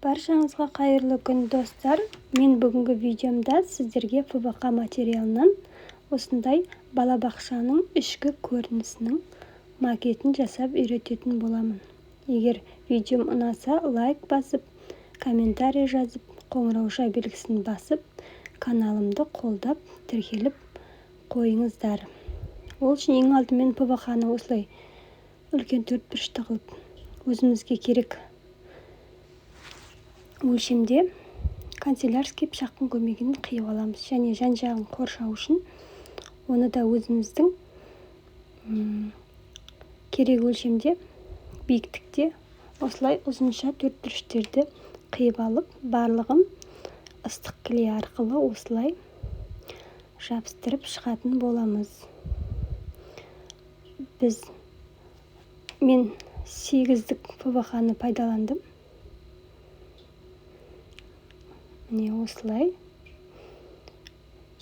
Баршаңызға қайырлы күн достар. Мен бүгінгі видеомда сіздерге ФБК материалынан осындай балабақшаның ішкі көрінісінің макетін жасап үйрететін боламын. Егер видеом ұнаса, лайк басып, комментарий жазып, қоңырауша белгісін басып, каналымды қолдап, тіркеліп қойыңыздар. Ол үшін ең алдымен ФБК-ны осылай үлкен төртбұрышты қылып, өзімізге керек өлшемде канцелярский пышақтың көмегімен қиып аламыз. Және жан-жағын қоршау үшін оны да өзіміздің керек өлшемде, биіктікте осылай ұзынша төртбұрыштерді қиып алып, барлығын ыстық клей арқылы осылай жабыстырып шығатын боламыз. Мен 8-дік ФБК-ны пайдаландым. Міне осылай.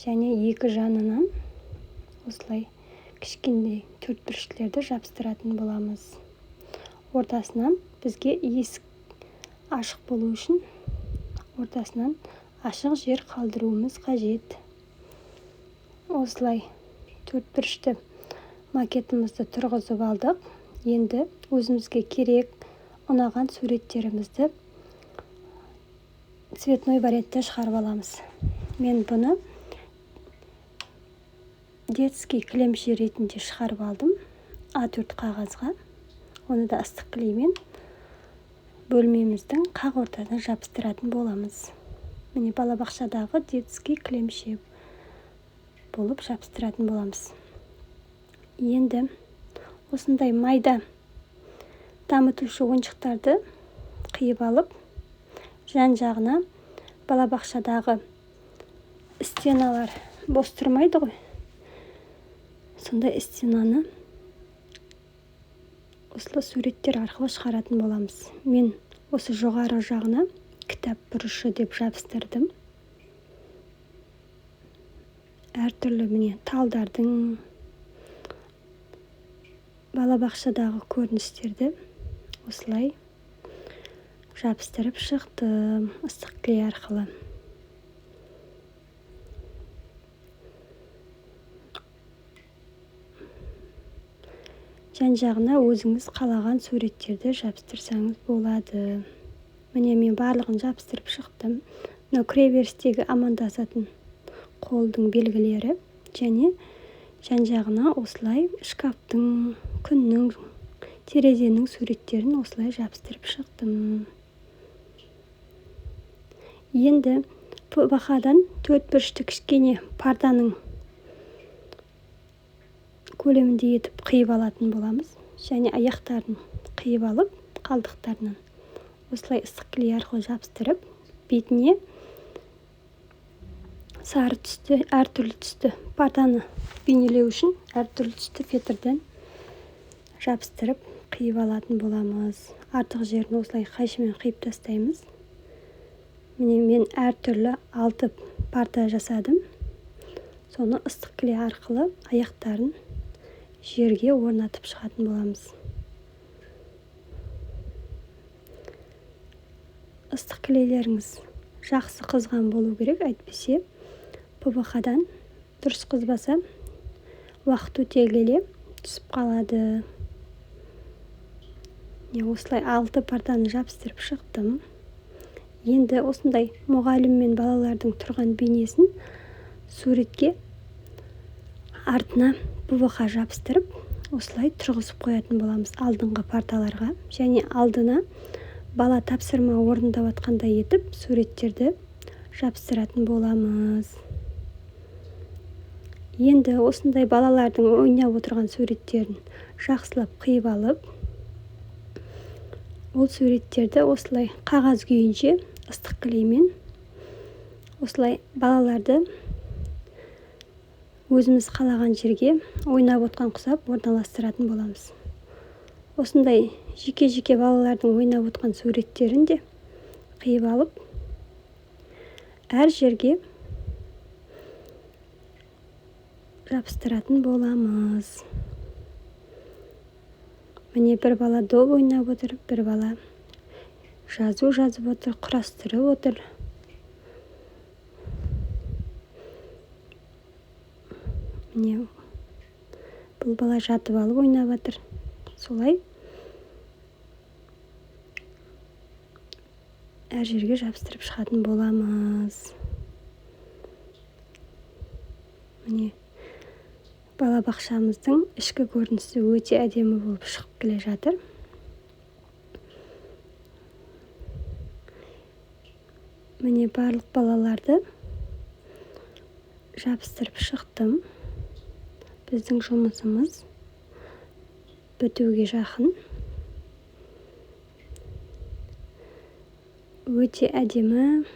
Және екі жанынан осылай кішкентай төртбұрыштарды жабыстыратын боламыз. Ортасынан бізге есік ашық болу үшін ортасынан ашық жер қалдыруымыз қажет. Осылай төртбұрышты макетімізді тұрғызып алдық. Енді өзімізге керек ұнаған суреттерімізді цветной вариантта шығарып аламыз. Мен бұны детский кілемше ретінде шығарып алдым. А4 қағазға. Оны да ыстық клеймен бөлмеміздің қақ ортасына жабыстыратын боламыз. Міне балабақшадағы детский кілемше болып жабыстыратын боламыз. Енді осындай майда дамытушы ойыншықтарды қиып алып, жан-жағына балабақшадағы стеналар бос тұрмайды ғой. Сондай стенаны осылай суреттер арқылы шығаратын боламыз. Мен осы жоғары жағына кітап бұрышы деп жабыстырдым. Әртүрлі міне талдардың, балабақшадағы көріністерді осылай жабыстырып шықтым ыстық клей арқылы. Жан-жағына өзіңіз қалаған суреттерді жабыстырсаңыз болады. Міне мен барлығын жабыстырып шықтым. Мынау кіреберістегі амандасатын қолдың белгілері және жан-жағына осылай шкафтың, күннің, терезенің суреттерін осылай жабыстырып шықтым. Енді ФБК-дан төртбұрышты кішкене парданың көлемінде етіп қиып алатын боламыз. Және аяқтарын қиып алып, қалдықтарынан осылай ыстық клей арқылы жабыстырып, бетіне сары түсті, әртүрлі түсті парданы бейнелеу үшін әртүрлі түсті фетрден жабыстырып қиып алатын боламыз. Артық жерін осылай қайшымен қиып тастаймыз. Міне мен әртүрлі 6 парда жасадым. Соны ыстық клей арқылы аяқтарын жерге орнатып шығатын боламыз. Ыстық клейлеріңіз жақсы қызған болу керек, әйтпесе ФБК-дан дұрыс қызбаса уақыт өте келе түсіп қалады. Осылай 6 парданы жабыстырып шықтым. Енді осындай мұғалім мен балалардың тұрған бейнесін суретке артына ФБК жабыстырып, осылай тұрғызып қоятын боламыз алдыңғы парталарға. Және алдына бала тапсырма орындап атқандай етіп суреттерді жабыстыратын боламыз. Енді осындай балалардың ойнап отырған суреттерін жақсылап қиып алып, ол суреттерді осылай қағаз күйінше ыстық клеймен осылай балаларды өзіміз қалаған жерге ойнап отқан құсап орналастыратын боламыз. Осындай жеке-жеке балалардың ойнап отқан суреттерін де қиып алып, әр жерге жабыстыратын боламыз. Міне бір бала доп ойнап отыр, бір бала жазу жазып отыр, құрастырып отыр. Міне, бұл бала жатып алып ойнап жатыр. Солай әр жерге жабыстырып шығатын боламыз. Міне, балабақшамыздың ішкі көрінісі өте әдемі болып шығып келе жатыр. Міне, барлық балаларды жабыстырып шықтым. Біздің жұмысымыз бітуге жақын. Өте әдемі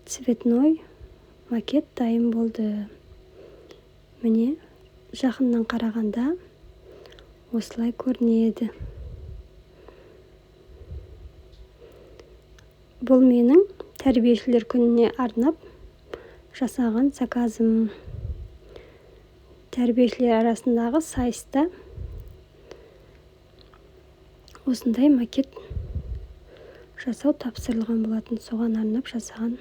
цветной макет дайын болды. Міне, жақыннан қарағанда осылай көрінеді. Бұл менің тәрбиешілер күніне арнап жасаған заказым. Тәрбиешілер арасындағы сайыста осындай макет жасау тапсырылған болатын, соған арнап жасаған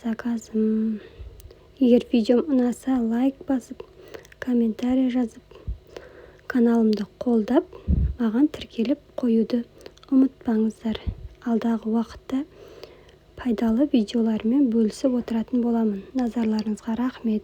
заказым. Егер видеом ұнаса, лайк басып, комментарий жазып, каналымды қолдап, маған тіркеліп қоюды ұмытпаңыздар. Алдағы уақытта пайдалы видеолармен бөлісіп отыратын боламын. Назарларыңызға рахмет.